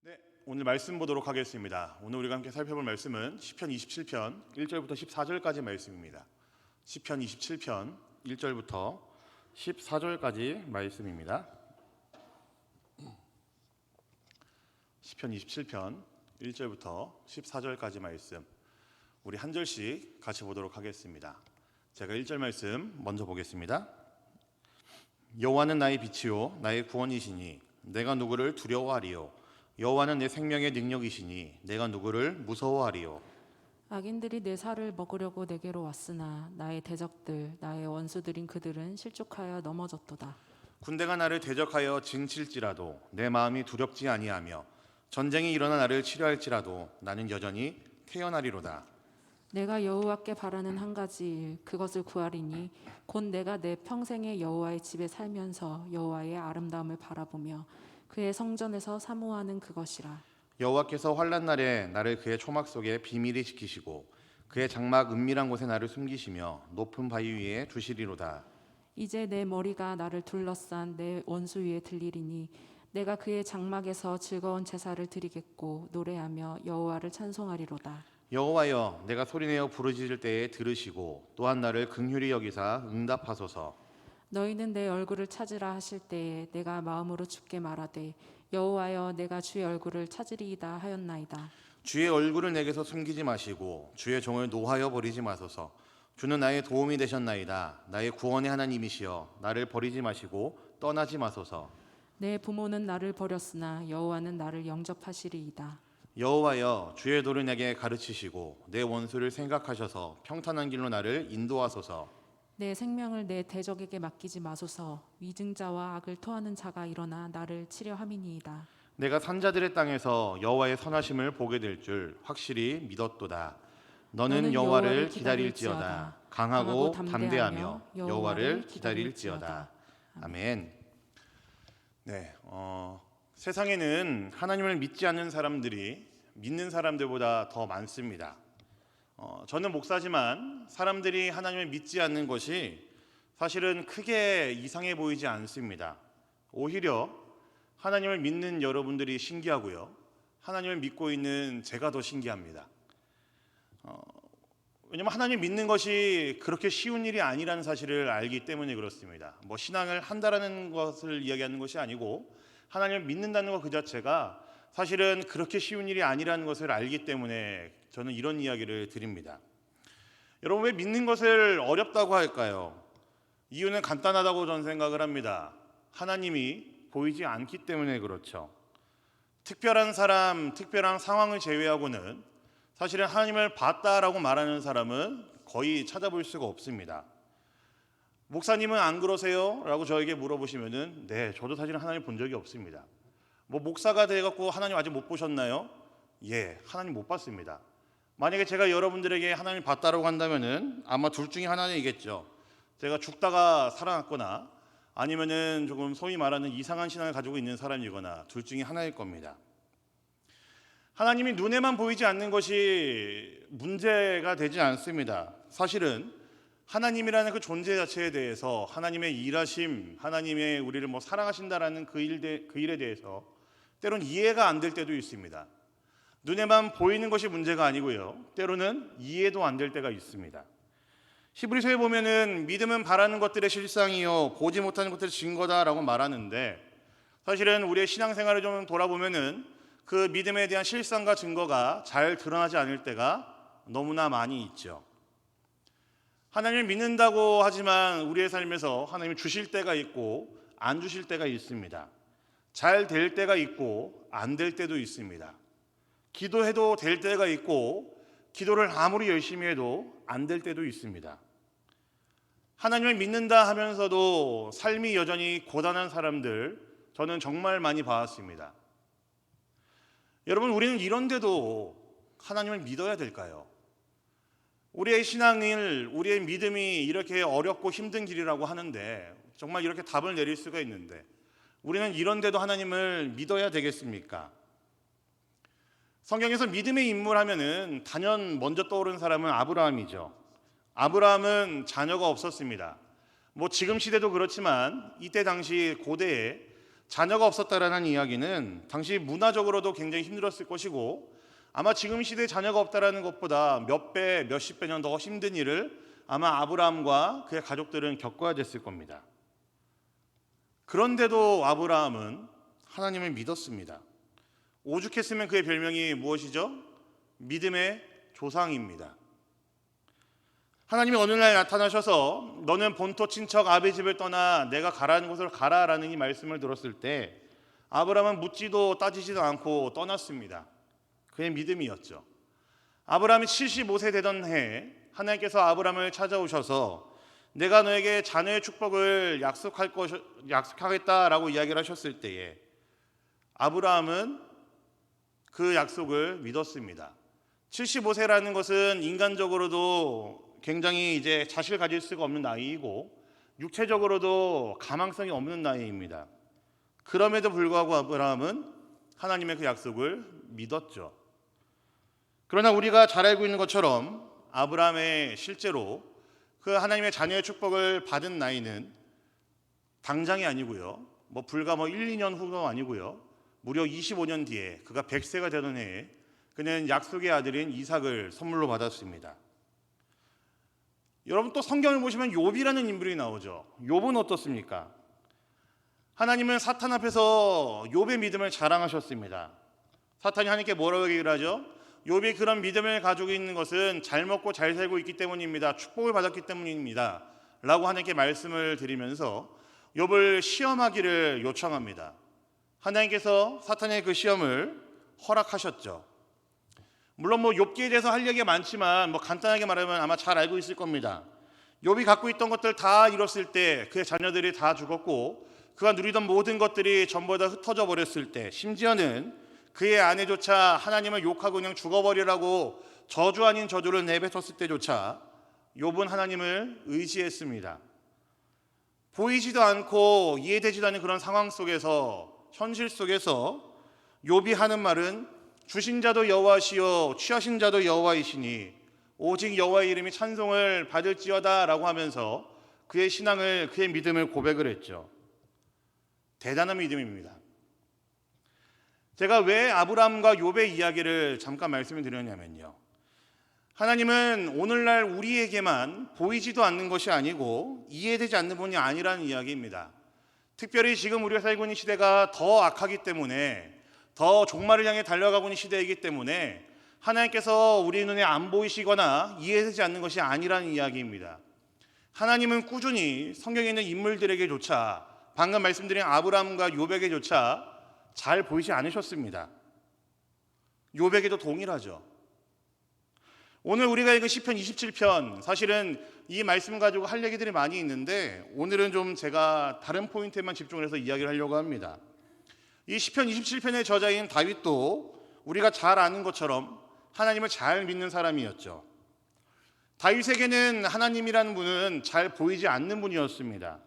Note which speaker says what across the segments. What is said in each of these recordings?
Speaker 1: 네, 오늘 말씀 보도록 하겠습니다. 오늘 우리가 함께 살펴볼 말씀은 시편 27편 1절부터 14절까지 말씀입니다. 시편 27편 1절부터 14절까지 말씀입니다. 시편 27편 1절부터 14절까지 말씀, 우리 한 절씩 같이 보도록 하겠습니다. 제가 1절 말씀 먼저 보겠습니다. 여호와는 나의 빛이요 나의 구원이시니 내가 누구를 두려워하리요. 여호와는 내 생명의 능력이시니 내가 누구를 무서워하리요.
Speaker 2: 악인들이 내 살을 먹으려고 내게로 왔으나 나의 대적들 나의 원수들인 그들은 실족하여 넘어졌도다.
Speaker 1: 군대가 나를 대적하여 진칠지라도 내 마음이 두렵지 아니하며 전쟁이 일어나 나를 치료할지라도 나는 여전히 태어나리로다.
Speaker 2: 내가 여호와께 바라는 한 가지 일 그것을 구하리니 곧 내가 내 평생에 여호와의 집에 살면서 여호와의 아름다움을 바라보며 그의 성전에서 사모하는 그것이라.
Speaker 1: 여호와께서 환난 날에 나를 그의 초막 속에 비밀히 지키시고 그의 장막 은밀한 곳에 나를 숨기시며 높은 바위 위에 두시리로다.
Speaker 2: 이제 내 머리가 나를 둘러싼 내 원수 위에 들리리니 내가 그의 장막에서 즐거운 제사를 드리겠고 노래하며 여호와를 찬송하리로다.
Speaker 1: 여호와여, 내가 소리내어 부르짖을 때에 들으시고 또한 나를 긍휼히 여기사 응답하소서.
Speaker 2: 너희는 내 얼굴을 찾으라 하실 때에 내가 마음으로 주께 말하되 여호와여 내가 주의 얼굴을 찾으리이다 하였나이다.
Speaker 1: 주의 얼굴을 내게서 숨기지 마시고 주의 종을 노하여 버리지 마소서. 주는 나의 도움이 되셨나이다. 나의 구원의 하나님이시여 나를 버리지 마시고 떠나지 마소서.
Speaker 2: 내 부모는 나를 버렸으나 여호와는 나를 영접하시리이다.
Speaker 1: 여호와여, 주의 도를 내게 가르치시고 내 원수를 생각하셔서 평탄한 길로 나를 인도하소서.
Speaker 2: 내 생명을 내 대적에게 맡기지 마소서. 위증자와 악을 토하는 자가 일어나 나를 치려함이니이다.
Speaker 1: 내가 산자들의 땅에서 여호와의 선하심을 보게 될 줄 확실히 믿었도다. 너는 여호와를 기다릴지어다. 강하고 담대하며 여호와를 기다릴지어다. 아멘. 네, 세상에는 하나님을 믿지 않는 사람들이 믿는 사람들보다 더 많습니다. 저는 목사지만 사람들이 하나님을 믿지 않는 것이 사실은 크게 이상해 보이지 않습니다. 오히려 하나님을 믿는 여러분들이 신기하고요, 하나님을 믿고 있는 제가 더 신기합니다. 왜냐하면 하나님 믿는 것이 그렇게 쉬운 일이 아니라는 사실을 알기 때문에 그렇습니다. 신앙을 한다라는 것을 이야기하는 것이 아니고 하나님을 믿는다는 것 그 자체가 사실은 그렇게 쉬운 일이 아니라는 것을 알기 때문에 저는 이런 이야기를 드립니다. 여러분, 왜 믿는 것을 어렵다고 할까요? 이유는 간단하다고 저는 생각을 합니다. 하나님이 보이지 않기 때문에 그렇죠. 특별한 사람, 특별한 상황을 제외하고는 사실은 하나님을 봤다라고 말하는 사람은 거의 찾아볼 수가 없습니다. 목사님은 안 그러세요? 라고 저에게 물어보시면은 네, 저도 사실은 하나님 본 적이 없습니다. 목사가 돼갖고 하나님 아직 못 보셨나요? 예, 하나님 못 봤습니다. 만약에 제가 여러분들에게 하나님 봤다라고 한다면은 아마 둘 중에 하나이겠죠. 제가 죽다가 살아났거나 아니면은 조금 소위 말하는 이상한 신앙을 가지고 있는 사람이거나 둘 중에 하나일 겁니다. 하나님이 눈에만 보이지 않는 것이 문제가 되지 않습니다. 사실은 하나님이라는 그 존재 자체에 대해서, 하나님의 일하심, 하나님의 우리를 사랑하신다라는 그 일에 대해서 때로는 이해가 안 될 때도 있습니다. 눈에만 보이는 것이 문제가 아니고요, 때로는 이해도 안 될 때가 있습니다. 히브리서에 보면은 믿음은 바라는 것들의 실상이요 보지 못하는 것들의 증거다라고 말하는데, 사실은 우리의 신앙생활을 좀 돌아보면은 그 믿음에 대한 실상과 증거가 잘 드러나지 않을 때가 너무나 많이 있죠. 하나님을 믿는다고 하지만 우리의 삶에서 하나님이 주실 때가 있고 안 주실 때가 있습니다. 잘 될 때가 있고 안 될 때도 있습니다. 기도해도 될 때가 있고 기도를 아무리 열심히 해도 안 될 때도 있습니다. 하나님을 믿는다 하면서도 삶이 여전히 고단한 사람들, 저는 정말 많이 봐왔습니다. 여러분, 우리는 이런데도 하나님을 믿어야 될까요? 우리의 신앙을, 우리의 믿음이 이렇게 어렵고 힘든 길이라고 하는데, 정말 이렇게 답을 내릴 수가 있는데 우리는 이런데도 하나님을 믿어야 되겠습니까? 성경에서 믿음의 인물 하면은 단연 먼저 떠오르는 사람은 아브라함이죠. 아브라함은 자녀가 없었습니다. 지금 시대도 그렇지만 이때 당시 고대에 자녀가 없었다라는 이야기는 당시 문화적으로도 굉장히 힘들었을 것이고 아마 지금 시대에 자녀가 없다라는 것보다 몇 배, 몇십 배년 더 힘든 일을 아마 아브라함과 그의 가족들은 겪어야 됐을 겁니다. 그런데도 아브라함은 하나님을 믿었습니다. 오죽했으면 그의 별명이 무엇이죠? 믿음의 조상입니다. 하나님이 어느 날 나타나셔서 너는 본토 친척 아비 집을 떠나 내가 가라는 곳을 가라라는 이 말씀을 들었을 때 아브라함은 묻지도 따지지도 않고 떠났습니다. 그의 믿음이었죠. 아브라함이 75세 되던 해에 하나님께서 아브라함을 찾아오셔서 내가 너에게 자녀의 축복을 약속하겠다라고 이야기를 하셨을 때에 아브라함은 그 약속을 믿었습니다. 75세라는 것은 인간적으로도 굉장히 이제 자식을 가질 수가 없는 나이이고 육체적으로도 가망성이 없는 나이입니다. 그럼에도 불구하고 아브라함은 하나님의 그 약속을 믿었죠. 그러나 우리가 잘 알고 있는 것처럼 아브라함의 실제로 그 하나님의 자녀의 축복을 받은 나이는 당장이 아니고요. 불과 1, 2년 후도 아니고요. 무려 25년 뒤에 그가 100세가 되던 해에 그는 약속의 아들인 이삭을 선물로 받았습니다. 여러분 또 성경을 보시면 욥이라는 인물이 나오죠. 욥은 어떻습니까? 하나님은 사탄 앞에서 욥의 믿음을 자랑하셨습니다. 사탄이 하나님께 뭐라고 얘기를 하죠? 욥이 그런 믿음을 가지고 있는 것은 잘 먹고 잘 살고 있기 때문입니다. 축복을 받았기 때문입니다. 라고 하나님께 말씀을 드리면서 욥을 시험하기를 요청합니다. 하나님께서 사탄의 그 시험을 허락하셨죠. 물론 욥기에 대해서 할 얘기가 많지만 간단하게 말하면 아마 잘 알고 있을 겁니다. 욥이 갖고 있던 것들 다 잃었을 때 그의 자녀들이 다 죽었고 그가 누리던 모든 것들이 전부 다 흩어져 버렸을 때 심지어는 그의 아내조차 하나님을 욕하고 그냥 죽어버리라고 저주 아닌 저주를 내뱉었을 때조차 욥은 하나님을 의지했습니다. 보이지도 않고 이해되지도 않는 그런 상황 속에서 현실 속에서 욥이 하는 말은 주신 자도 여호와시요 취하신 자도 여호와이시니 오직 여호와의 이름이 찬송을 받을지어다 라고 하면서 그의 신앙을 그의 믿음을 고백을 했죠. 대단한 믿음입니다. 제가 왜 아브라함과 욥의 이야기를 잠깐 말씀을 드렸냐면요. 하나님은 오늘날 우리에게만 보이지도 않는 것이 아니고 이해되지 않는 분이 아니라는 이야기입니다. 특별히 지금 우리가 살고 있는 시대가 더 악하기 때문에 더 종말을 향해 달려가고 있는 시대이기 때문에 하나님께서 우리 눈에 안 보이시거나 이해되지 않는 것이 아니라는 이야기입니다. 하나님은 꾸준히 성경에 있는 인물들에게조차 방금 말씀드린 아브라함과 욥에게조차 잘 보이지 않으셨습니다. 욥에게도 동일하죠. 오늘 우리가 읽은 시편 27편 사실은 이 말씀 가지고 할 얘기들이 많이 있는데 오늘은 좀 제가 다른 포인트에만 집중을 해서 이야기를 하려고 합니다. 이 시편 27편의 저자인 다윗도 우리가 잘 아는 것처럼 하나님을 잘 믿는 사람이었죠. 다윗에게는 하나님이라는 분은 잘 보이지 않는 분이었습니다.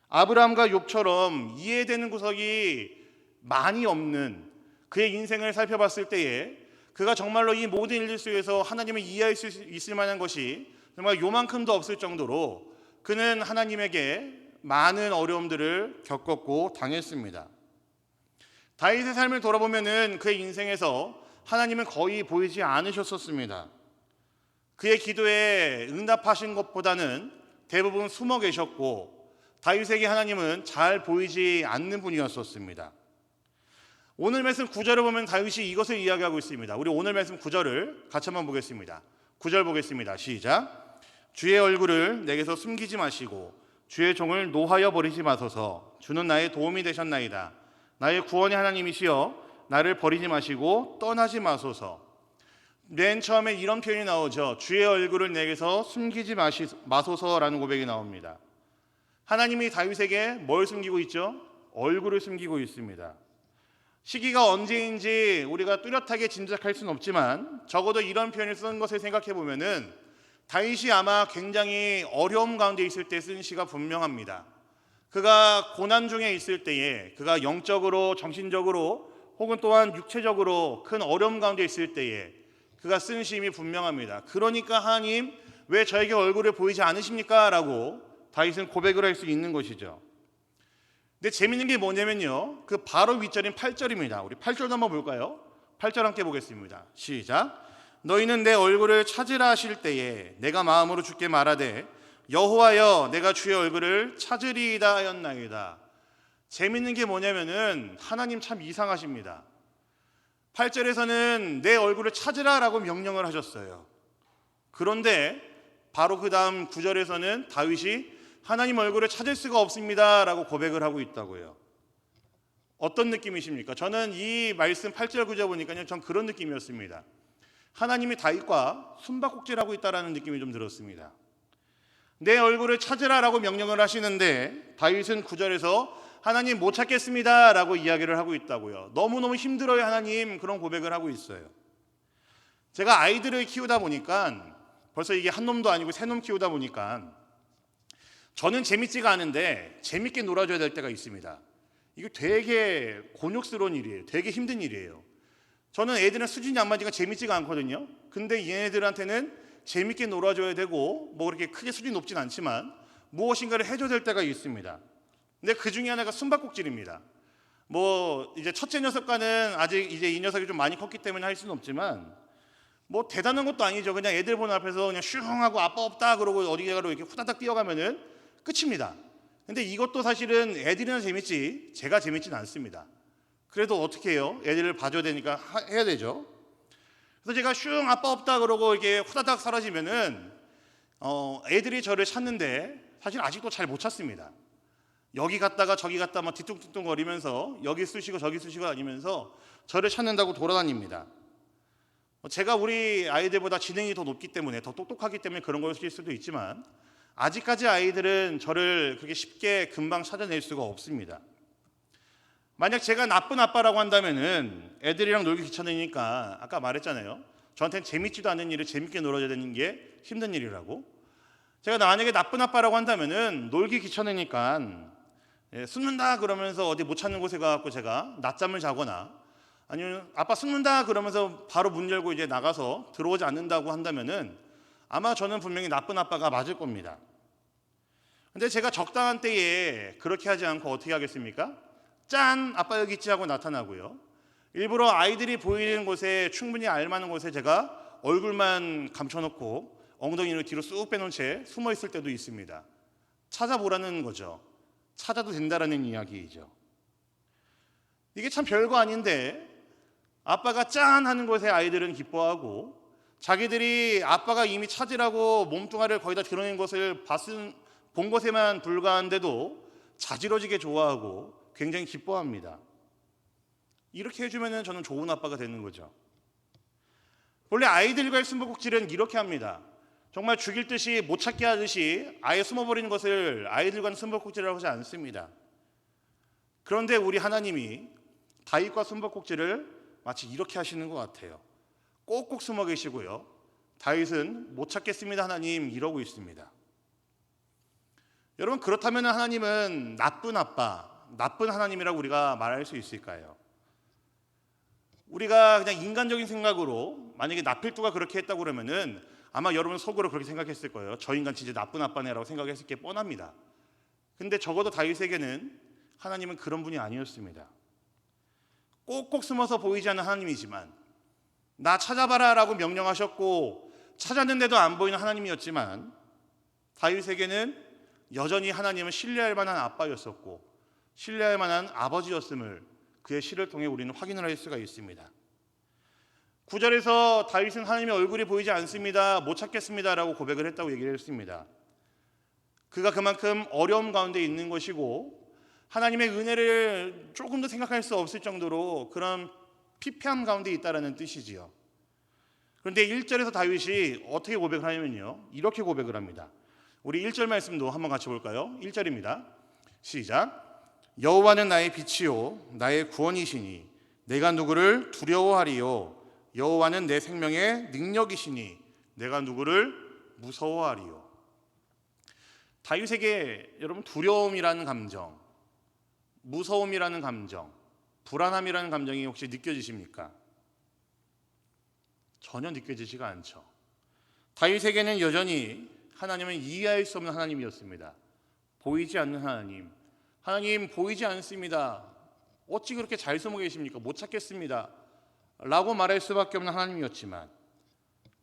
Speaker 1: 아브라함과 욥처럼 이해되는 구석이 많이 없는 그의 인생을 살펴봤을 때에 그가 정말로 이 모든 일들 속에서 하나님을 이해할 수 있을 만한 것이 정말 요만큼도 없을 정도로 그는 하나님에게 많은 어려움들을 겪었고 당했습니다. 다윗의 삶을 돌아보면 그의 인생에서 하나님은 거의 보이지 않으셨었습니다. 그의 기도에 응답하신 것보다는 대부분 숨어 계셨고 다윗에게 하나님은 잘 보이지 않는 분이었었습니다. 오늘 말씀 9절을 보면 다윗이 이것을 이야기하고 있습니다. 우리 오늘 말씀 9절을 같이 한번 보겠습니다. 9절 보겠습니다. 시작. 주의 얼굴을 내게서 숨기지 마시고 주의 종을 노하여 버리지 마소서. 주는 나의 도움이 되셨나이다. 나의 구원의 하나님이시여 나를 버리지 마시고 떠나지 마소서. 맨 처음에 이런 표현이 나오죠. 주의 얼굴을 내게서 숨기지 마소서라는 고백이 나옵니다. 하나님이 다윗에게 뭘 숨기고 있죠? 얼굴을 숨기고 있습니다. 시기가 언제인지 우리가 뚜렷하게 짐작할 수는 없지만 적어도 이런 표현을 쓴 것을 생각해 보면은 다윗이 아마 굉장히 어려움 가운데 있을 때 쓴 시가 분명합니다. 그가 고난 중에 있을 때에 그가 영적으로 정신적으로 혹은 또한 육체적으로 큰 어려움 가운데 있을 때에 그가 쓴 시임이 분명합니다. 그러니까 하나님 왜 저에게 얼굴을 보이지 않으십니까? 라고 다윗은 고백을 할 수 있는 것이죠. 근데 재밌는 게 뭐냐면요, 그 바로 윗절인 8절입니다. 우리 8절도 한번 볼까요? 8절 함께 보겠습니다. 시작. 너희는 내 얼굴을 찾으라 하실 때에 내가 마음으로 주께 말하되 여호와여 내가 주의 얼굴을 찾으리이다 하였나이다. 재밌는 게 뭐냐면은 하나님 참 이상하십니다. 8절에서는 내 얼굴을 찾으라라고 명령을 하셨어요. 그런데 바로 그 다음 9절에서는 다윗이 하나님 얼굴을 찾을 수가 없습니다라고 고백을 하고 있다고요. 어떤 느낌이십니까? 저는 이 말씀 8절 9절 보니까요, 전 그런 느낌이었습니다. 하나님이 다윗과 숨바꼭질하고 있다라는 느낌이 좀 들었습니다. 내 얼굴을 찾으라라고 명령을 하시는데 다윗은 9절에서 하나님 못 찾겠습니다라고 이야기를 하고 있다고요. 너무너무 힘들어요 하나님, 그런 고백을 하고 있어요. 제가 아이들을 키우다 보니까 벌써 이게 한 놈도 아니고 세 놈 키우다 보니까 저는 재밌지가 않은데 재밌게 놀아줘야 될 때가 있습니다. 이거 되게 곤욕스러운 일이에요. 되게 힘든 일이에요. 저는 애들은 수준이 안 맞으니까 재밌지가 않거든요. 근데 얘네들한테는 재밌게 놀아줘야 되고 뭐 그렇게 크게 수준이 높진 않지만 무엇인가를 해줘야 될 때가 있습니다. 근데 그 중에 하나가 숨바꼭질입니다. 뭐 이제 첫째 녀석과는 아직 이제 이 녀석이 좀 많이 컸기 때문에 할 수는 없지만 뭐 대단한 것도 아니죠. 그냥 애들 보는 앞에서 그냥 슝 하고 아빠 없다 그러고 어디가로 이렇게 후다닥 뛰어가면은 끝입니다. 근데 이것도 사실은 애들이나 재밌지 제가 재밌진 않습니다. 그래도 어떻게 해요? 애들을 봐줘야 되니까 해야 되죠. 그래서 제가 슝 아빠 없다 그러고 이렇게 후다닥 사라지면은 애들이 저를 찾는데 사실 아직도 잘 못 찾습니다. 여기 갔다가 저기 갔다 막 뒤뚱뒤뚱 거리면서 여기 쑤시고 저기 쑤시고 다니면서 저를 찾는다고 돌아다닙니다. 제가 우리 아이들보다 지능이 더 높기 때문에 더 똑똑하기 때문에 그런 것일 수도 있지만 아직까지 아이들은 저를 그렇게 쉽게 금방 찾아낼 수가 없습니다. 만약 제가 나쁜 아빠라고 한다면은 애들이랑 놀기 귀찮으니까 아까 말했잖아요. 저한테는 재밌지도 않은 일을 재밌게 놀아줘야 되는 게 힘든 일이라고. 제가 만약에 나쁜 아빠라고 한다면은 놀기 귀찮으니까 숨는다 그러면서 어디 못 찾는 곳에 가서 제가 낮잠을 자거나 아니면 아빠 숨는다 그러면서 바로 문 열고 이제 나가서 들어오지 않는다고 한다면은 아마 저는 분명히 나쁜 아빠가 맞을 겁니다. 근데 제가 적당한 때에 그렇게 하지 않고 어떻게 하겠습니까? 짠! 아빠 여기 있지 하고 나타나고요. 일부러 아이들이 보이는 곳에 충분히 알만한 곳에 제가 얼굴만 감춰놓고 엉덩이를 뒤로 쑥 빼놓은 채 숨어 있을 때도 있습니다. 찾아보라는 거죠. 찾아도 된다라는 이야기이죠. 이게 참 별거 아닌데 아빠가 짠 하는 것에 아이들은 기뻐하고 자기들이 아빠가 이미 찾으라고 몸뚱아리를 거의 다 드러낸 것을 본 것에만 불과한데도 자지러지게 좋아하고 굉장히 기뻐합니다. 이렇게 해주면 저는 좋은 아빠가 되는 거죠. 원래 아이들과의 숨바꼭질은 이렇게 합니다. 정말 죽일 듯이 못 찾게 하듯이 아예 숨어버리는 것을 아이들과는 숨바꼭질을 하지 않습니다. 그런데 우리 하나님이 다윗과 숨바꼭질을 마치 이렇게 하시는 것 같아요. 꼭꼭 숨어 계시고요. 다윗은 못 찾겠습니다 하나님 이러고 있습니다. 여러분 그렇다면 하나님은 나쁜 아빠, 나쁜 하나님이라고 우리가 말할 수 있을까요? 우리가 그냥 인간적인 생각으로 만약에 나필두가 그렇게 했다고 그러면은 아마 여러분 속으로 그렇게 생각했을 거예요. 저 인간 진짜 나쁜 아빠네라고 생각했을 게 뻔합니다. 근데 적어도 다윗에게는 하나님은 그런 분이 아니었습니다. 꼭꼭 숨어서 보이지 않는 하나님이지만 나 찾아봐라 라고 명령하셨고 찾았는데도 안 보이는 하나님이었지만 다윗에게는 여전히 하나님은 신뢰할 만한 아빠였었고 신뢰할 만한 아버지였음을 그의 시를 통해 우리는 확인을 할 수가 있습니다. 9절에서 다윗은 하나님의 얼굴이 보이지 않습니다. 못 찾겠습니다 라고 고백을 했다고 얘기를 했습니다. 그가 그만큼 어려움 가운데 있는 것이고 하나님의 은혜를 조금 더 생각할 수 없을 정도로 그런 피폐함 가운데 있다라는 뜻이지요. 그런데 1절에서 다윗이 어떻게 고백을 하냐면요, 이렇게 고백을 합니다. 우리 1절 말씀도 한번 같이 볼까요? 1절입니다. 시작. 여호와는 나의 빛이요 나의 구원이시니 내가 누구를 두려워하리요 여호와는 내 생명의 능력이시니 내가 누구를 무서워하리요. 다윗에게 여러분 두려움이라는 감정, 무서움이라는 감정, 불안함이라는 감정이 혹시 느껴지십니까? 전혀 느껴지지가 않죠. 다윗에게는 여전히 하나님은 이해할 수 없는 하나님이었습니다. 보이지 않는 하나님, 하나님 보이지 않습니다. 어찌 그렇게 잘 숨어 계십니까? 못 찾겠습니다. 라고 말할 수밖에 없는 하나님이었지만,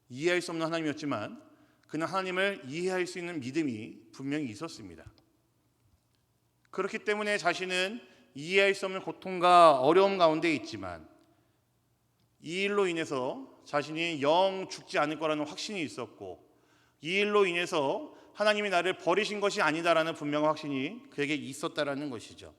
Speaker 1: 이해할 수 없는 하나님이었지만 그는 하나님을 이해할 수 있는 믿음이 분명히 있었습니다. 그렇기 때문에 자신은 이해할 수 없는 고통과 어려움 가운데 있지만 이 일로 인해서 자신이 영 죽지 않을 거라는 확신이 있었고, 이 일로 인해서 하나님이 나를 버리신 것이 아니다라는 분명한 확신이 그에게 있었다라는 것이죠.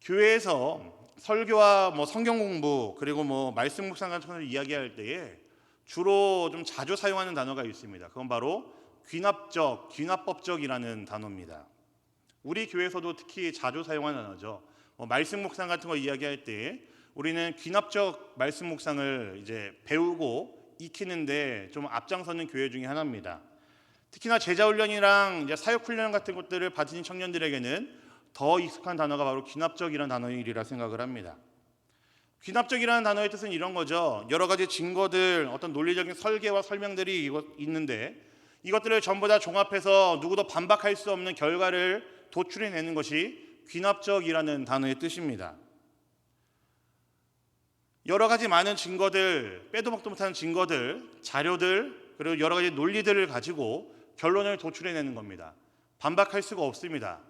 Speaker 1: 교회에서 설교와 성경 공부 그리고 말씀 묵상 같은 것을 이야기할 때에 주로 좀 자주 사용하는 단어가 있습니다. 그건 바로 귀납적, 귀납법적이라는 단어입니다. 우리 교회에서도 특히 자주 사용하는 단어죠. 말씀 묵상 같은 거 이야기할 때 우리는 귀납적 말씀 묵상을 이제 배우고 익히는데 좀 앞장서는 교회 중에 하나입니다. 특히나 제자훈련이랑 이제 사역훈련 같은 것들을 받으신 청년들에게는 더 익숙한 단어가 바로 귀납적이라는 단어이라 생각을 합니다. 귀납적이라는 단어의 뜻은 이런 거죠. 여러 가지 증거들, 어떤 논리적인 설계와 설명들이 있는데 이것들을 전부 다 종합해서 누구도 반박할 수 없는 결과를 도출해내는 것이 귀납적이라는 단어의 뜻입니다. 여러 가지 많은 증거들, 빼도 박도 못하는 증거들, 자료들, 그리고 여러 가지 논리들을 가지고 결론을 도출해내는 겁니다. 반박할 수가 없습니다.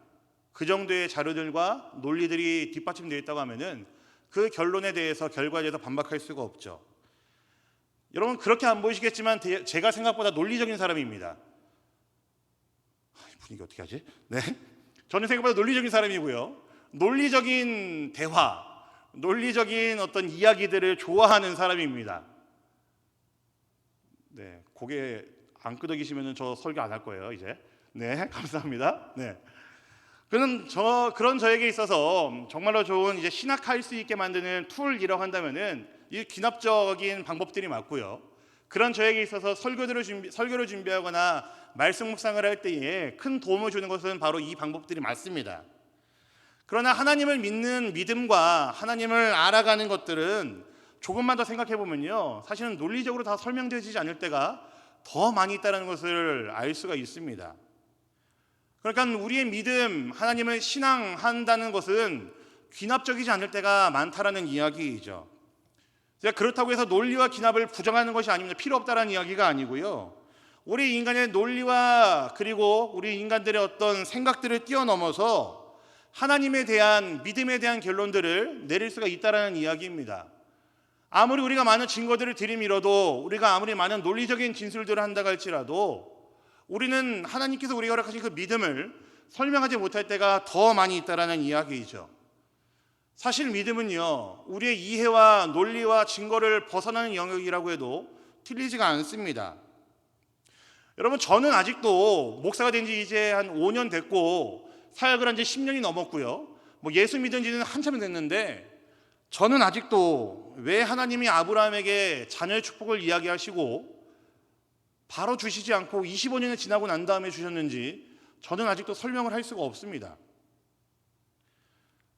Speaker 1: 그 정도의 자료들과 논리들이 뒷받침되어 있다고 하면은 그 결론에 대해서, 결과에 대해서 반박할 수가 없죠. 여러분 그렇게 안 보이시겠지만 제가 생각보다 논리적인 사람입니다. 분위기 어떻게 하지? 네, 저는 생각보다 논리적인 사람이고요. 논리적인 대화, 논리적인 어떤 이야기들을 좋아하는 사람입니다. 네, 고개 안 끄덕이시면 저 설교 안 할 거예요 이제. 네, 감사합니다. 네. 그런 저에게 있어서 정말로 좋은 이제 신학할 수 있게 만드는 툴이라고 한다면은 이 귀납적인 방법들이 맞고요. 그런 저에게 있어서 설교를 준비하거나 말씀 묵상을 할 때에 큰 도움을 주는 것은 바로 이 방법들이 맞습니다. 그러나 하나님을 믿는 믿음과 하나님을 알아가는 것들은 조금만 더 생각해 보면요, 사실은 논리적으로 다 설명되지 않을 때가 더 많이 있다는 것을 알 수가 있습니다. 그러니까 우리의 믿음, 하나님을 신앙한다는 것은 귀납적이지 않을 때가 많다라는 이야기이죠. 제가 그렇다고 해서 논리와 귀납을 부정하는 것이 아닙니다. 필요 없다라는 이야기가 아니고요. 우리 인간의 논리와 그리고 우리 인간들의 어떤 생각들을 뛰어넘어서 하나님에 대한, 믿음에 대한 결론들을 내릴 수가 있다라는 이야기입니다. 아무리 우리가 많은 증거들을 들이밀어도, 우리가 아무리 많은 논리적인 진술들을 한다고 할지라도 우리는 하나님께서 우리가 허락하신 그 믿음을 설명하지 못할 때가 더 많이 있다라는 이야기이죠. 사실 믿음은요, 우리의 이해와 논리와 증거를 벗어나는 영역이라고 해도 틀리지가 않습니다. 여러분 저는 아직도 목사가 된 지 이제 한 5년 됐고 사역을 한 지 10년이 넘었고요. 예수 믿은 지는 한참 됐는데 저는 아직도 왜 하나님이 아브라함에게 자녀의 축복을 이야기하시고 바로 주시지 않고 25년이 지나고 난 다음에 주셨는지 저는 아직도 설명을 할 수가 없습니다.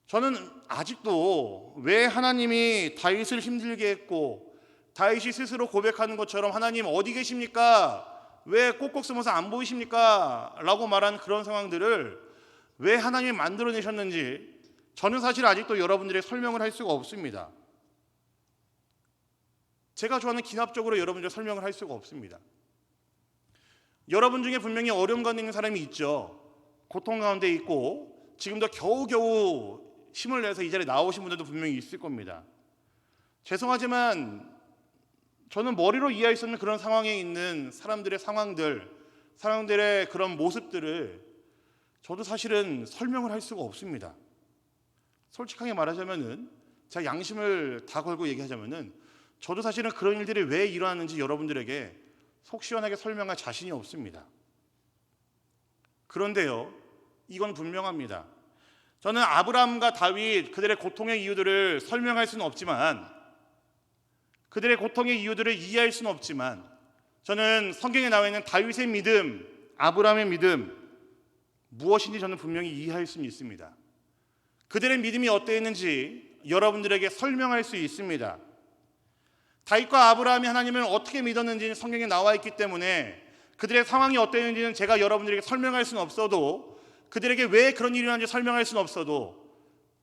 Speaker 1: 저는 아직도 왜 하나님이 다윗을 힘들게 했고 다윗이 스스로 고백하는 것처럼 하나님 어디 계십니까? 왜 꼭꼭 숨어서 안 보이십니까? 라고 말하는 그런 상황들을 왜 하나님이 만들어내셨는지 저는 사실 아직도 여러분들에게 설명을 할 수가 없습니다. 제가 좋아하는 기납적으로 여러분들에게 설명을 할 수가 없습니다. 여러분 중에 분명히 어려움 가운데 있는 사람이 있죠. 고통 가운데 있고 지금도 겨우겨우 힘을 내서 이 자리에 나오신 분들도 분명히 있을 겁니다. 죄송하지만 저는 머리로 이해할 수 없는 그런 상황에 있는 사람들의 상황들, 사람들의 그런 모습들을 저도 사실은 설명을 할 수가 없습니다. 솔직하게 말하자면은, 제가 양심을 다 걸고 얘기하자면은 저도 사실은 그런 일들이 왜 일어나는지 여러분들에게 속 시원하게 설명할 자신이 없습니다. 그런데요, 이건 분명합니다. 저는 아브라함과 다윗, 그들의 고통의 이유들을 설명할 수는 없지만, 그들의 고통의 이유들을 이해할 수는 없지만, 저는 성경에 나와 있는 다윗의 믿음, 아브라함의 믿음, 무엇인지 저는 분명히 이해할 수는 있습니다. 그들의 믿음이 어떠했는지 여러분들에게 설명할 수 있습니다. 다윗과 아브라함이 하나님을 어떻게 믿었는지는 성경에 나와 있기 때문에 그들의 상황이 어떠했는지는 제가 여러분들에게 설명할 수는 없어도 그들에게 왜 그런 일이 일어난지 설명할 수는 없어도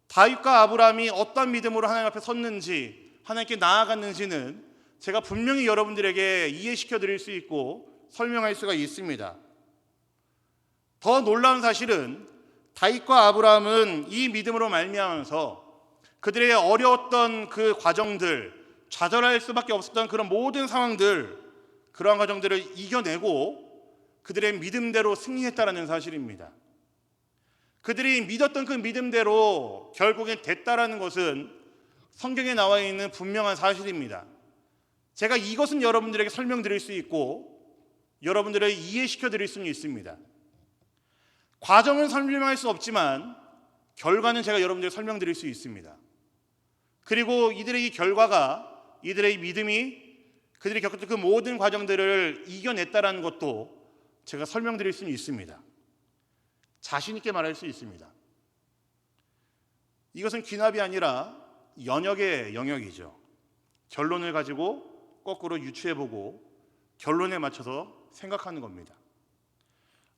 Speaker 1: 다윗과 아브라함이 어떤 믿음으로 하나님 앞에 섰는지, 하나님께 나아갔는지는 제가 분명히 여러분들에게 이해시켜 드릴 수 있고 설명할 수가 있습니다. 더 놀라운 사실은 다윗과 아브라함은 이 믿음으로 말미암아서 그들의 어려웠던 그 과정들, 좌절할 수밖에 없었던 그런 모든 상황들, 그러한 과정들을 이겨내고 그들의 믿음대로 승리했다라는 사실입니다. 그들이 믿었던 그 믿음대로 결국엔 됐다라는 것은 성경에 나와 있는 분명한 사실입니다. 제가 이것은 여러분들에게 설명드릴 수 있고 여러분들에게 이해시켜 드릴 수는 있습니다. 과정은 설명할 수 없지만 결과는 제가 여러분들에게 설명드릴 수 있습니다. 그리고 이들의 이 결과가, 이들의 이 믿음이 그들이 겪었던 그 모든 과정들을 이겨냈다라는 것도 제가 설명드릴 수는 있습니다. 자신 있게 말할 수 있습니다. 이것은 귀납이 아니라 연역의 영역이죠. 결론을 가지고 거꾸로 유추해보고 결론에 맞춰서 생각하는 겁니다.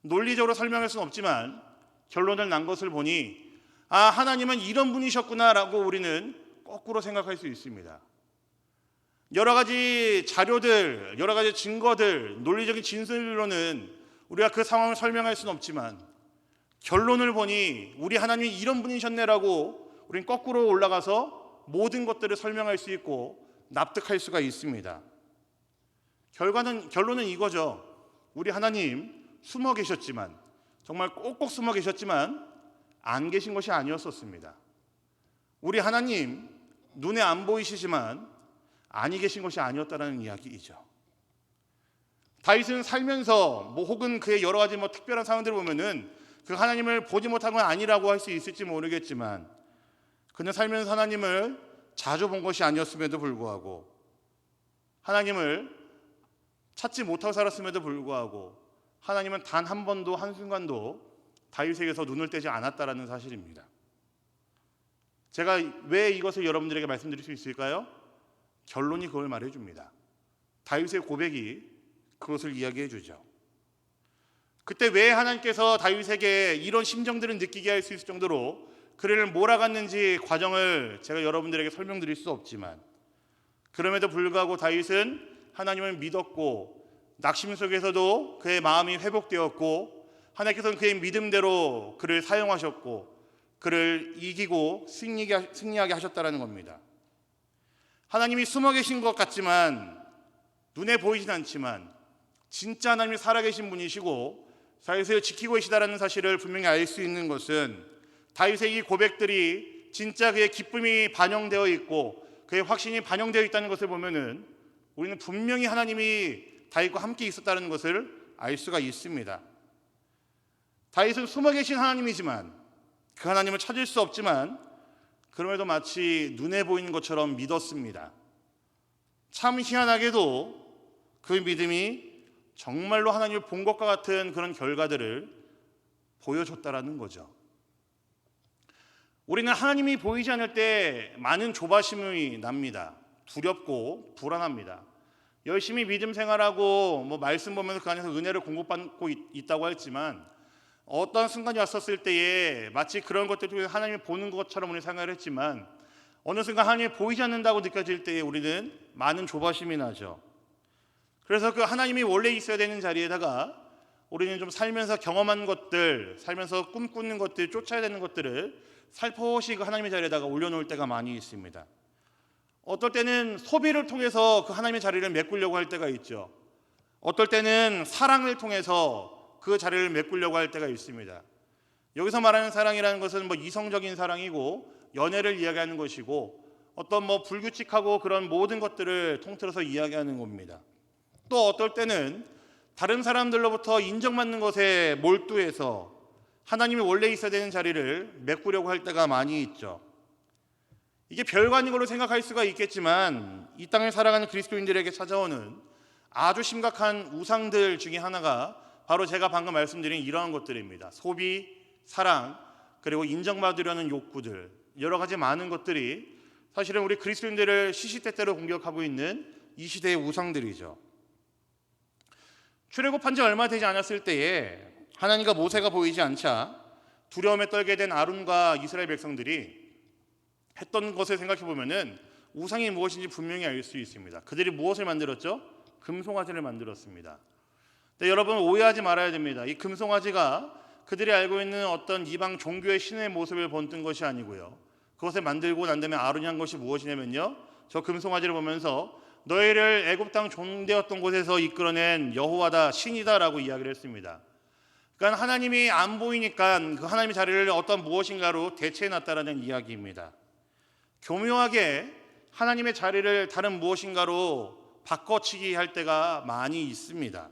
Speaker 1: 논리적으로 설명할 수는 없지만 결론을 난 것을 보니 하나님은 이런 분이셨구나라고 우리는 거꾸로 생각할 수 있습니다. 여러 가지 자료들, 여러 가지 증거들, 논리적인 진술로는 우리가 그 상황을 설명할 수는 없지만 결론을 보니 우리 하나님이 이런 분이셨네라고 우리는 거꾸로 올라가서 모든 것들을 설명할 수 있고 납득할 수가 있습니다. 결론은 이거죠. 우리 하나님 숨어 계셨지만, 정말 꼭꼭 숨어 계셨지만 안 계신 것이 아니었었습니다. 우리 하나님 눈에 안 보이시지만 아니 계신 것이 아니었다라는 이야기이죠. 다윗은 살면서 혹은 그의 여러 가지 특별한 상황들을 보면은 그 하나님을 보지 못한 건 아니라고 할 수 있을지 모르겠지만 그는 살면서 하나님을 자주 본 것이 아니었음에도 불구하고, 하나님을 찾지 못하고 살았음에도 불구하고 하나님은 단 한 번도 한순간도 다윗에게서 눈을 떼지 않았다라는 사실입니다. 제가 왜 이것을 여러분들에게 말씀드릴 수 있을까요? 결론이 그걸 말해줍니다. 다윗의 고백이 그것을 이야기해 주죠. 그때 왜 하나님께서 다윗에게 이런 심정들을 느끼게 할 수 있을 정도로 그를 몰아갔는지 과정을 제가 여러분들에게 설명드릴 수 없지만, 그럼에도 불구하고 다윗은 하나님을 믿었고 낙심 속에서도 그의 마음이 회복되었고 하나님께서는 그의 믿음대로 그를 사용하셨고 그를 이기고 승리하게 하셨다는 겁니다. 하나님이 숨어 계신 것 같지만, 눈에 보이진 않지만 진짜 하나님이 살아계신 분이시고 다윗을 지키고 계시다는 사실을 분명히 알 수 있는 것은 다윗의 이 고백들이 진짜 그의 기쁨이 반영되어 있고 그의 확신이 반영되어 있다는 것을 보면은 우리는 분명히 하나님이 다윗과 함께 있었다는 것을 알 수가 있습니다. 다윗은 숨어 계신 하나님이지만, 그 하나님을 찾을 수 없지만 그럼에도 마치 눈에 보이는 것처럼 믿었습니다. 참 희한하게도 그 믿음이 정말로 하나님을 본 것과 같은 그런 결과들을 보여줬다라는 거죠. 우리는 하나님이 보이지 않을 때 많은 조바심이 납니다. 두렵고 불안합니다. 열심히 믿음 생활하고 말씀 보면서 그 안에서 은혜를 공급받고 있다고 했지만 어떤 순간이 왔었을 때에 마치 그런 것들 중에 하나님을 보는 것처럼 우리는 생각을 했지만 어느 순간 하나님이 보이지 않는다고 느껴질 때에 우리는 많은 조바심이 나죠. 그래서 그 하나님이 원래 있어야 되는 자리에다가 우리는 좀 살면서 경험한 것들, 살면서 꿈꾸는 것들, 쫓아야 되는 것들을 살포시 그 하나님의 자리에다가 올려놓을 때가 많이 있습니다. 어떨 때는 소비를 통해서 그 하나님의 자리를 메꾸려고 할 때가 있죠. 어떨 때는 사랑을 통해서 그 자리를 메꾸려고 할 때가 있습니다. 여기서 말하는 사랑이라는 것은 이성적인 사랑이고 연애를 이야기하는 것이고 어떤 불규칙하고 그런 모든 것들을 통틀어서 이야기하는 겁니다. 또 어떨 때는 다른 사람들로부터 인정받는 것에 몰두해서 하나님이 원래 있어야 되는 자리를 메꾸려고 할 때가 많이 있죠. 이게 별거 아닌 걸로 생각할 수가 있겠지만 이 땅을 살아가는 그리스도인들에게 찾아오는 아주 심각한 우상들 중에 하나가 바로 제가 방금 말씀드린 이러한 것들입니다. 소비, 사랑, 그리고 인정받으려는 욕구들, 여러 가지 많은 것들이 사실은 우리 그리스도인들을 시시때때로 공격하고 있는 이 시대의 우상들이죠. 출애굽한 지 얼마 되지 않았을 때에 하나님과 모세가 보이지 않자 두려움에 떨게 된 아론과 이스라엘 백성들이 했던 것을 생각해 보면은 우상이 무엇인지 분명히 알 수 있습니다. 그들이 무엇을 만들었죠? 금송아지를 만들었습니다. 근데 여러분 오해하지 말아야 됩니다. 이 금송아지가 그들이 알고 있는 어떤 이방 종교의 신의 모습을 본뜬 것이 아니고요. 그것을 만들고 난 다음에 아론이 한 것이 무엇이냐면요. 저 금송아지를 보면서 너희를 애굽 땅 종되었던 곳에서 이끌어낸 여호와다 신이다라고 이야기를 했습니다. 그러니까 하나님이 안 보이니까 그 하나님의 자리를 어떤 무엇인가로 대체해놨다라는 이야기입니다. 교묘하게 하나님의 자리를 다른 무엇인가로 바꿔치기 할 때가 많이 있습니다.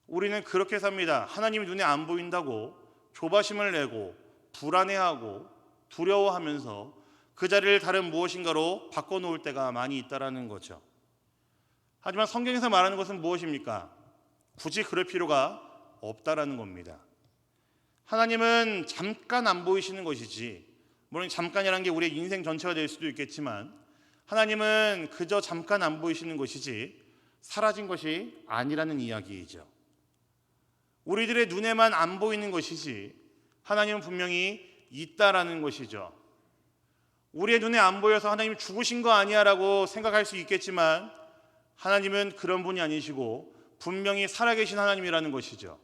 Speaker 1: 우리는 그렇게 삽니다. 하나님이 눈에 안 보인다고 조바심을 내고 불안해하고 두려워하면서 그 자리를 다른 무엇인가로 바꿔놓을 때가 많이 있다라는 거죠. 하지만 성경에서 말하는 것은 무엇입니까? 굳이 그럴 필요가 없다라는 겁니다. 하나님은 잠깐 안 보이시는 것이지, 물론 잠깐이라는 게 우리의 인생 전체가 될 수도 있겠지만 하나님은 그저 잠깐 안 보이시는 것이지 사라진 것이 아니라는 이야기이죠. 우리들의 눈에만 안 보이는 것이지 하나님은 분명히 있다라는 것이죠. 우리의 눈에 안 보여서 하나님 죽으신 거 아니야 라고 생각할 수 있겠지만 하나님은 그런 분이 아니시고 분명히 살아계신 하나님이라는 것이죠.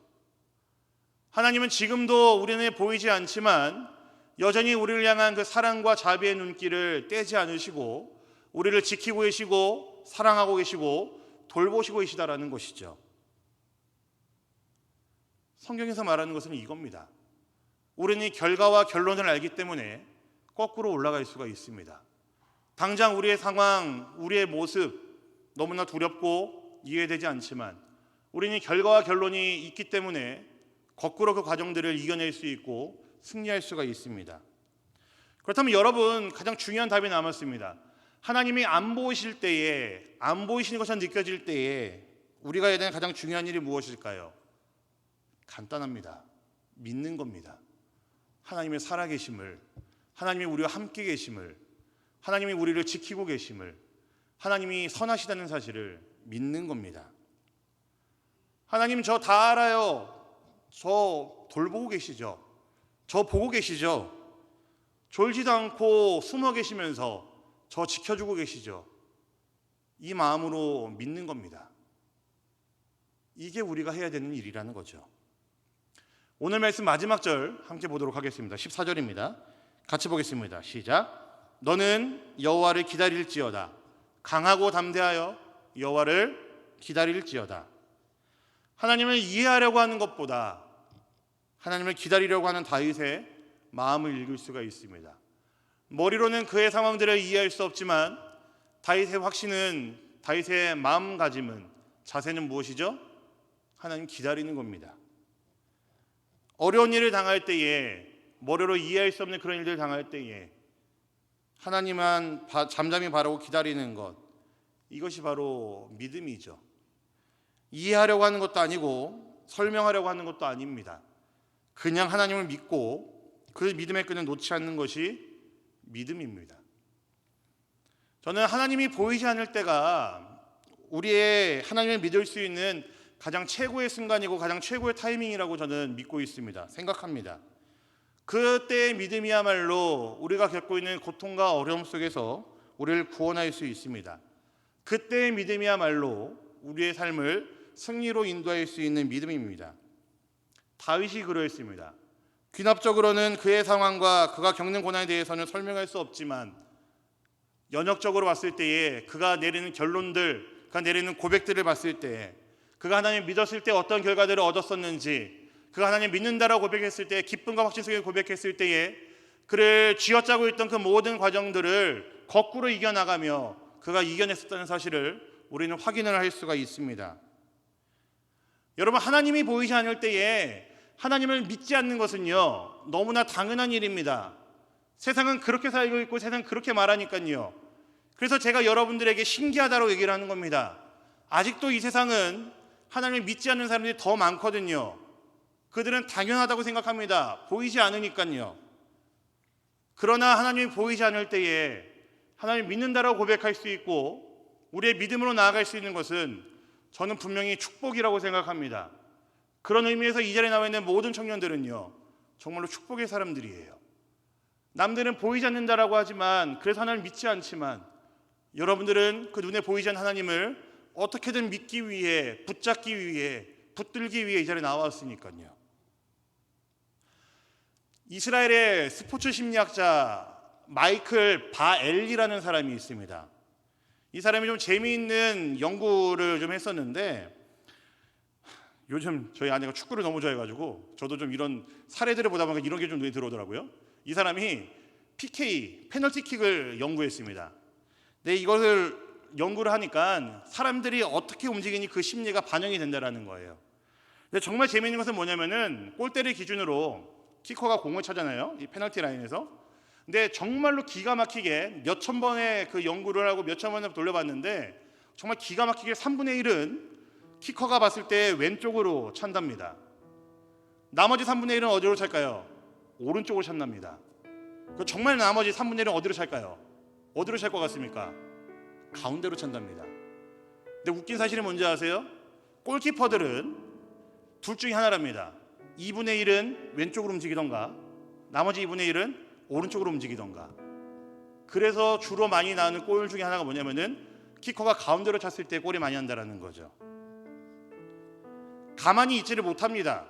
Speaker 1: 하나님은 지금도 우리 눈에 보이지 않지만 여전히 우리를 향한 그 사랑과 자비의 눈길을 떼지 않으시고 우리를 지키고 계시고 사랑하고 계시고 돌보시고 계시다라는 것이죠. 성경에서 말하는 것은 이겁니다. 우리는 결과와 결론을 알기 때문에 거꾸로 올라갈 수가 있습니다. 당장 우리의 상황, 우리의 모습 너무나 두렵고 이해되지 않지만 우리는 결과와 결론이 있기 때문에 거꾸로 그 과정들을 이겨낼 수 있고 승리할 수가 있습니다. 그렇다면 여러분, 가장 중요한 답이 남았습니다. 하나님이 안 보이실 때에, 안 보이시는 것처럼 느껴질 때에 우리가 해야 되는 가장 중요한 일이 무엇일까요? 간단합니다. 믿는 겁니다. 하나님의 살아계심을, 하나님이 우리와 함께 계심을, 하나님이 우리를 지키고 계심을, 하나님이 선하시다는 사실을 믿는 겁니다. 하나님 저 다 알아요. 저 돌보고 계시죠. 저 보고 계시죠. 졸지도 않고 숨어 계시면서 저 지켜주고 계시죠. 이 마음으로 믿는 겁니다. 이게 우리가 해야 되는 일이라는 거죠. 오늘 말씀 마지막 절 함께 보도록 하겠습니다. 14절입니다. 같이 보겠습니다. 시작. 너는 여호와를 기다릴지어다. 강하고 담대하여 여호와를 기다릴지어다. 하나님을 이해하려고 하는 것보다 하나님을 기다리려고 하는 다윗의 마음을 읽을 수가 있습니다. 머리로는 그의 상황들을 이해할 수 없지만 다윗의 확신은, 다윗의 마음가짐은, 자세는 무엇이죠? 하나님 기다리는 겁니다. 어려운 일을 당할 때에, 머리로 이해할 수 없는 그런 일들을 당할 때에 하나님만 잠잠히 바라고 기다리는 것, 이것이 바로 믿음이죠. 이해하려고 하는 것도 아니고 설명하려고 하는 것도 아닙니다. 그냥 하나님을 믿고 그 믿음의 끈을 놓지 않는 것이 믿음입니다. 저는 하나님이 보이지 않을 때가 우리의 하나님을 믿을 수 있는 가장 최고의 순간이고 가장 최고의 타이밍이라고 저는 믿고 있습니다. 생각합니다. 그때의 믿음이야말로 우리가 겪고 있는 고통과 어려움 속에서 우리를 구원할 수 있습니다. 그때의 믿음이야말로 우리의 삶을 승리로 인도할 수 있는 믿음입니다. 다윗이 그러했습니다. 귀납적으로는 그의 상황과 그가 겪는 고난에 대해서는 설명할 수 없지만 연역적으로 봤을 때에 그가 내리는 결론들, 그가 내리는 고백들을 봤을 때에 그가 하나님 믿었을 때 어떤 결과들을 얻었었는지, 그가 하나님 믿는다라고 고백했을 때, 기쁨과 확신 속에 고백했을 때에 그를 쥐어짜고 있던 그 모든 과정들을 거꾸로 이겨나가며 그가 이겨냈었다는 사실을 우리는 확인을 할 수가 있습니다. 여러분, 하나님이 보이지 않을 때에 하나님을 믿지 않는 것은요, 너무나 당연한 일입니다. 세상은 그렇게 살고 있고 세상은 그렇게 말하니까요. 그래서 제가 여러분들에게 신기하다고 얘기를 하는 겁니다. 아직도 이 세상은 하나님을 믿지 않는 사람들이 더 많거든요. 그들은 당연하다고 생각합니다. 보이지 않으니까요. 그러나 하나님이 보이지 않을 때에 하나님을 믿는다라고 고백할 수 있고 우리의 믿음으로 나아갈 수 있는 것은 저는 분명히 축복이라고 생각합니다. 그런 의미에서 이 자리에 나와 있는 모든 청년들은요, 정말로 축복의 사람들이에요. 남들은 보이지 않는다라고 하지만, 그래서 하나님을 믿지 않지만, 여러분들은 그 눈에 보이지 않는 하나님을 어떻게든 믿기 위해, 붙잡기 위해, 붙들기 위해 이 자리에 나왔으니까요. 이스라엘의 스포츠 심리학자 마이클 바엘리라는 사람이 있습니다. 이 사람이 좀 재미있는 연구를 좀 했었는데, 요즘 저희 아내가 축구를 너무 좋아해가지고 저도 좀 이런 사례들을 보다 보니까 이런 게 좀 눈에 들어오더라고요. 이 사람이 PK, 페널티킥을 연구했습니다. 근데 이것을 연구를 하니까 사람들이 어떻게 움직이니 그 심리가 반영이 된다는 거예요. 근데 정말 재미있는 것은 뭐냐면은, 골대를 기준으로 키커가 공을 차잖아요, 이 페널티 라인에서. 근데 정말로 기가 막히게 몇천 번의 그 연구를 하고 몇천 번을 돌려봤는데, 정말 기가 막히게 3분의 1은 키커가 봤을 때 왼쪽으로 찬답니다. 나머지 3분의 1은 어디로 찰까요? 오른쪽으로 찬답니다. 정말 나머지 3분의 1은 어디로 찰까요? 어디로 찰 것 같습니까? 가운데로 찬답니다. 근데 웃긴 사실이 뭔지 아세요? 골키퍼들은 둘 중에 하나랍니다. 2분의 1은 왼쪽으로 움직이던가, 나머지 2분의 1은 오른쪽으로 움직이던가. 그래서 주로 많이 나오는 골 중에 하나가 뭐냐면은, 키커가 가운데로 찼을 때 골이 많이 난다라는 거죠. 가만히 있지를 못합니다.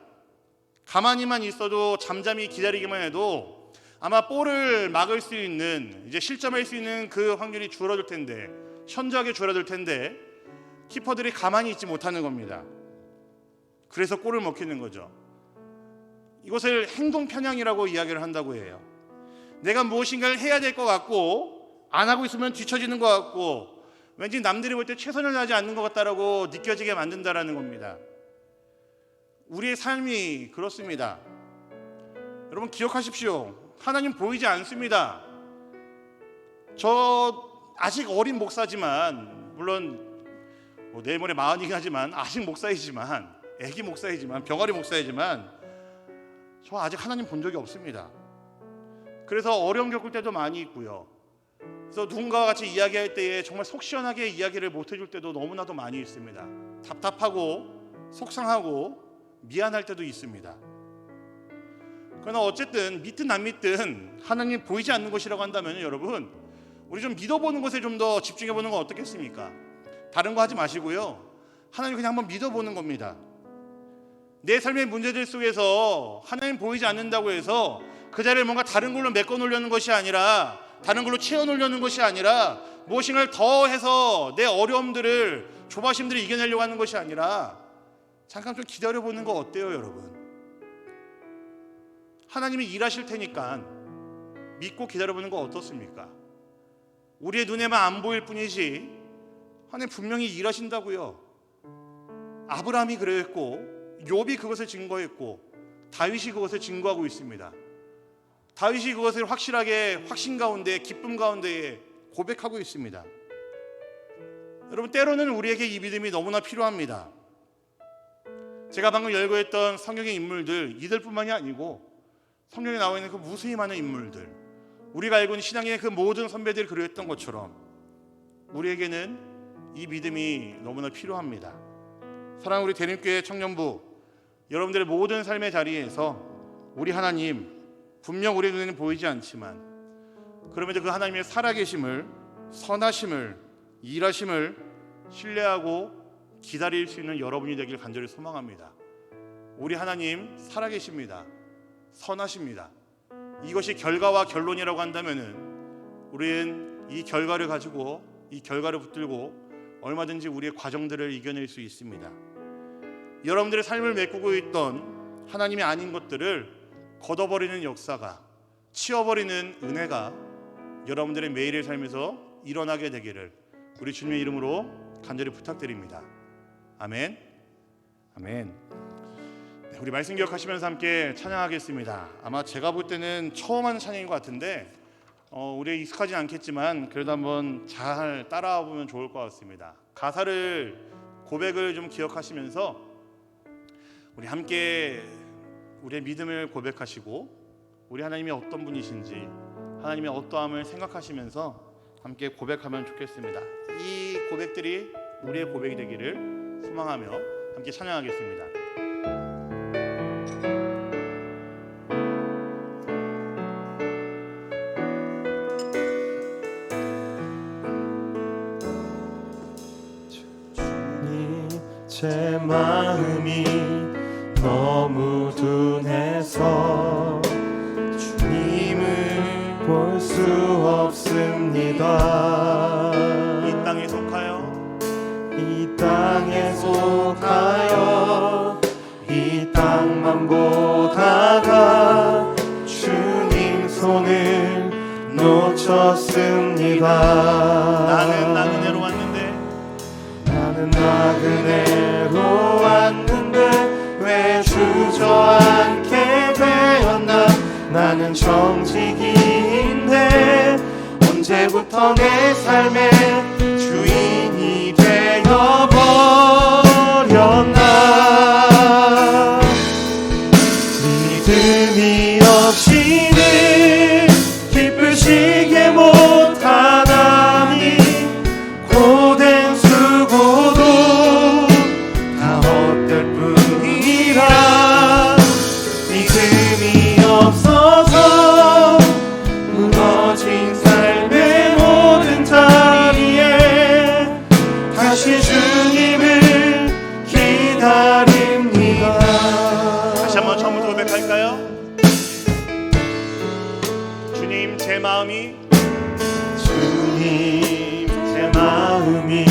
Speaker 1: 가만히만 있어도, 잠잠히 기다리기만 해도 아마 볼을 막을 수 있는, 이제 실점할 수 있는 그 확률이 줄어들 텐데, 현저하게 줄어들 텐데, 키퍼들이 가만히 있지 못하는 겁니다. 그래서 골을 먹히는 거죠. 이것을 행동 편향이라고 이야기를 한다고 해요. 내가 무엇인가를 해야 될 것 같고, 안 하고 있으면 뒤처지는 것 같고, 왠지 남들이 볼 때 최선을 다하지 않는 것 같다라고 느껴지게 만든다라는 겁니다. 우리의 삶이 그렇습니다. 여러분 기억하십시오. 하나님 보이지 않습니다. 저 아직 어린 목사지만, 물론 내일 모레 40이긴 하지만, 아직 목사이지만, 애기 목사이지만, 병아리 목사이지만, 저 아직 하나님 본 적이 없습니다. 그래서 어려움 겪을 때도 많이 있고요. 그래서 누군가와 같이 이야기할 때에 정말 속 시원하게 이야기를 못 해줄 때도 너무나도 많이 있습니다. 답답하고 속상하고 미안할 때도 있습니다. 그러나 어쨌든 믿든 안 믿든 하나님 보이지 않는 것이라고 한다면, 여러분 우리 좀 믿어보는 것에 좀 더 집중해보는 건 어떻겠습니까? 다른 거 하지 마시고요, 하나님 그냥 한번 믿어보는 겁니다. 내 삶의 문제들 속에서 하나님 보이지 않는다고 해서 그 자리를 뭔가 다른 걸로 메꿔 놓으려는 것이 아니라, 다른 걸로 채워 놓으려는 것이 아니라, 무엇인가를 더 해서 내 어려움들을, 조바심들을 이겨내려고 하는 것이 아니라, 잠깐 좀 기다려보는 거 어때요, 여러분? 하나님이 일하실 테니까 믿고 기다려보는 거 어떻습니까? 우리의 눈에만 안 보일 뿐이지 하나님 분명히 일하신다고요. 아브라함이 그랬고, 욥이 그것을 증거했고, 다윗이 그것을 증거하고 있습니다. 다윗이 그것을 확실하게 확신 가운데, 기쁨 가운데 고백하고 있습니다. 여러분 때로는 우리에게 이 믿음이 너무나 필요합니다. 제가 방금 열거했던 성경의 인물들, 이들뿐만이 아니고 성경에 나와 있는 그 무수히 많은 인물들, 우리가 알고 있는 신앙의 그 모든 선배들이 그랬던 것처럼 우리에게는 이 믿음이 너무나 필요합니다. 사랑하는 우리 대림교회 청년부, 여러분들의 모든 삶의 자리에서 우리 하나님, 분명 우리 눈에는 보이지 않지만 그럼에도 그 하나님의 살아계심을, 선하심을, 일하심을 신뢰하고 기다릴 수 있는 여러분이 되길 간절히 소망합니다. 우리 하나님 살아계십니다. 선하십니다. 이것이 결과와 결론이라고 한다면은 우리는 이 결과를 가지고, 이 결과를 붙들고 얼마든지 우리의 과정들을 이겨낼 수 있습니다. 여러분들의 삶을 메꾸고 있던 하나님이 아닌 것들을 걷어버리는 역사가, 치워버리는 은혜가 여러분들의 매일의 삶에서 일어나게 되기를 우리 주님의 이름으로 간절히 부탁드립니다. 아멘. 아멘. 네, 우리 말씀 기억하시면서 함께 찬양하겠습니다. 아마 제가 볼 때는 처음 하는 찬양인 것 같은데 우리에 익숙하지 않겠지만 그래도 한번 잘 따라와 보면 좋을 것 같습니다. 가사를, 고백을 좀 기억하시면서 우리 함께 우리의 믿음을 고백하시고, 우리 하나님이 어떤 분이신지, 하나님의 어떠함을 생각하시면서 함께 고백하면 좋겠습니다. 이 고백들이 우리의 고백이 되기를 소망하며 함께 찬양하겠습니다.
Speaker 3: 제 마음이 너무 둔해서 주님을 볼 수 없습니다.
Speaker 1: 이 땅에 속하여
Speaker 3: 이 땅에 속하여 이 땅만 보다가 주님 손을 놓쳤습니다.
Speaker 1: 나는 나그네로 왔는데
Speaker 3: 나는 나그네로 왔는데 왜 주저앉게 되었나. 나는 정직인데 언제부터 내 삶의 주인이 되어버렸나. 믿음이 없이는 기쁘시게 못하나니 고된 수고도 다 헛될 뿐이라. 믿음이 없어서 무너진 삶의 모든 자리에 다시 주님을 기다립니다.
Speaker 1: 다시 한번 처음부터 고백할까요? 주님 제 마음이
Speaker 3: 주님 제 마음이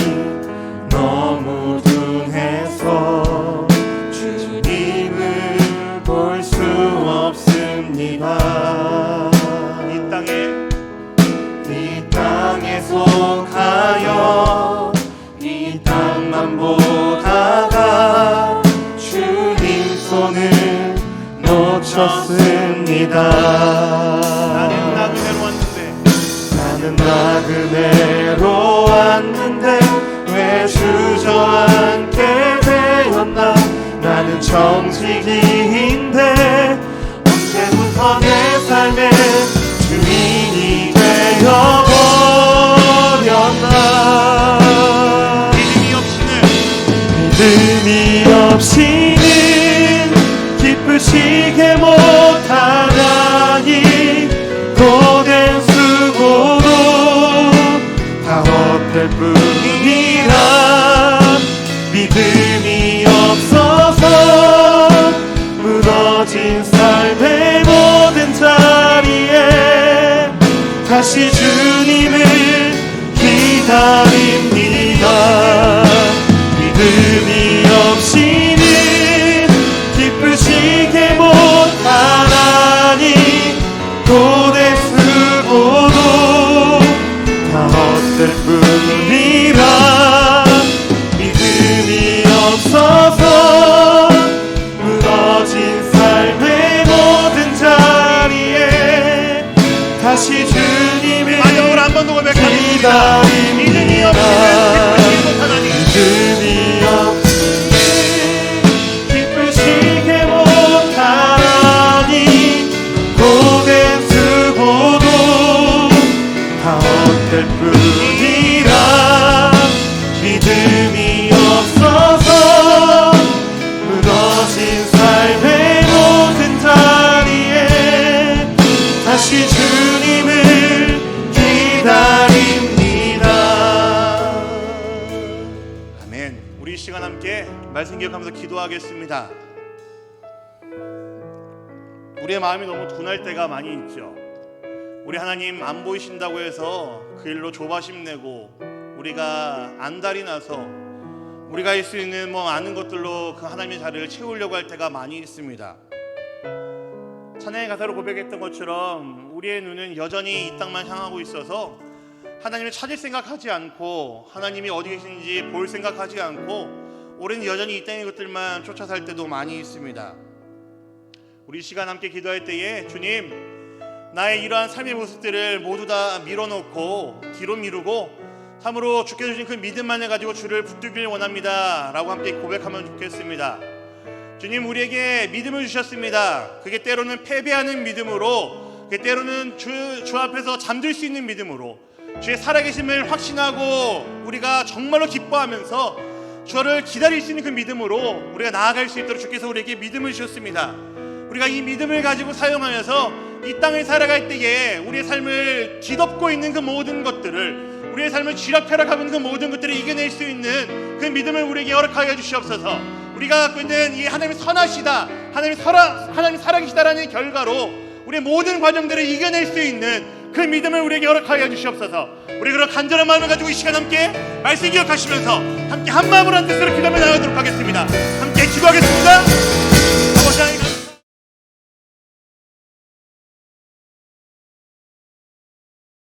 Speaker 3: 너무 둔해서 주님을 볼 수 없습니다. 이 땅에 속하여 이 땅만 보다가 주님 손을 놓쳤습니다.
Speaker 1: 나는 나그네로 왔는데
Speaker 3: 나는 나그네로 왔는데 왜 주저앉게 되었나. 나는 정직인데 언제부터 내 삶의 주인이 되어버렸나. 믿음이 없이는 기쁘시게 못하나니 고된 수고도 다 헛될 뿐이라. 믿음이 없어서 무너진 삶의 모든 자리에 다시 주님을 기다립니다. 믿음이 없이는 기쁘시게 못하나니 고된 수고도 다 헛될 뿐이라. 믿음이 없어서 무너진 삶의 모든 자리에 다시 주님을
Speaker 1: 마지막으로 한 번 더 고백합니다. 믿음이 없이는
Speaker 3: 기쁘시게 못하나니 고된 수고도 다 헛될 뿐이라. 믿음이 없어서 무너진 삶의 모든 자리에 다시 주님을 기다립니다.
Speaker 1: 아멘. 우리 이 시간 함께 말씀 기억하면서 기도하겠습니다. 우리의 마음이 너무 둔할 때가 많이 있죠. 우리 하나님 안 보이신다고 해서 그 일로 조바심 내고 우리가 안달이 나서 우리가 할 수 있는 아는 것들로 그 하나님의 자리를 채우려고 할 때가 많이 있습니다. 찬양의 가사로 고백했던 것처럼 우리의 눈은 여전히 이 땅만 향하고 있어서 하나님을 찾을 생각하지 않고 하나님이 어디 계신지 볼 생각하지 않고 우리는 여전히 이 땅의 것들만 쫓아 살 때도 많이 있습니다. 우리 시간 함께 기도할 때에 주님, 나의 이러한 삶의 모습들을 모두 다 밀어놓고 뒤로 미루고 참으로 주께 주신 그 믿음만을 가지고 주를 붙들길 원합니다 라고 함께 고백하면 좋겠습니다. 주님, 우리에게 믿음을 주셨습니다. 그게 때로는 패배하는 믿음으로, 그게 때로는 주 앞에서 잠들 수 있는 믿음으로, 주의 살아계심을 확신하고 우리가 정말로 기뻐하면서 주를 기다릴 수 있는 그 믿음으로 우리가 나아갈 수 있도록 주께서 우리에게 믿음을 주셨습니다. 우리가 이 믿음을 가지고 사용하면서 이 땅을 살아갈 때에 우리의 삶을 뒤덮고 있는 그 모든 것들을 우리의 삶을 쥐락펴락하는 그 모든 것들을 이겨낼 수 있는 그 믿음을 우리에게 허락하여 주시옵소서. 우리가 갖고 있는 이 하나님이 선하시다, 하나님이 살아계시다라는 결과로 우리의 모든 과정들을 이겨낼 수 있는 그 믿음을 우리에게 허락하여 주시옵소서. 우리 그런 간절한 마음을 가지고 이 시간 함께 말씀 기억하시면서 함께 한 마음으로 한 뜻으로 기도하며 나가도록 하겠습니다. 함께 기도하겠습니다.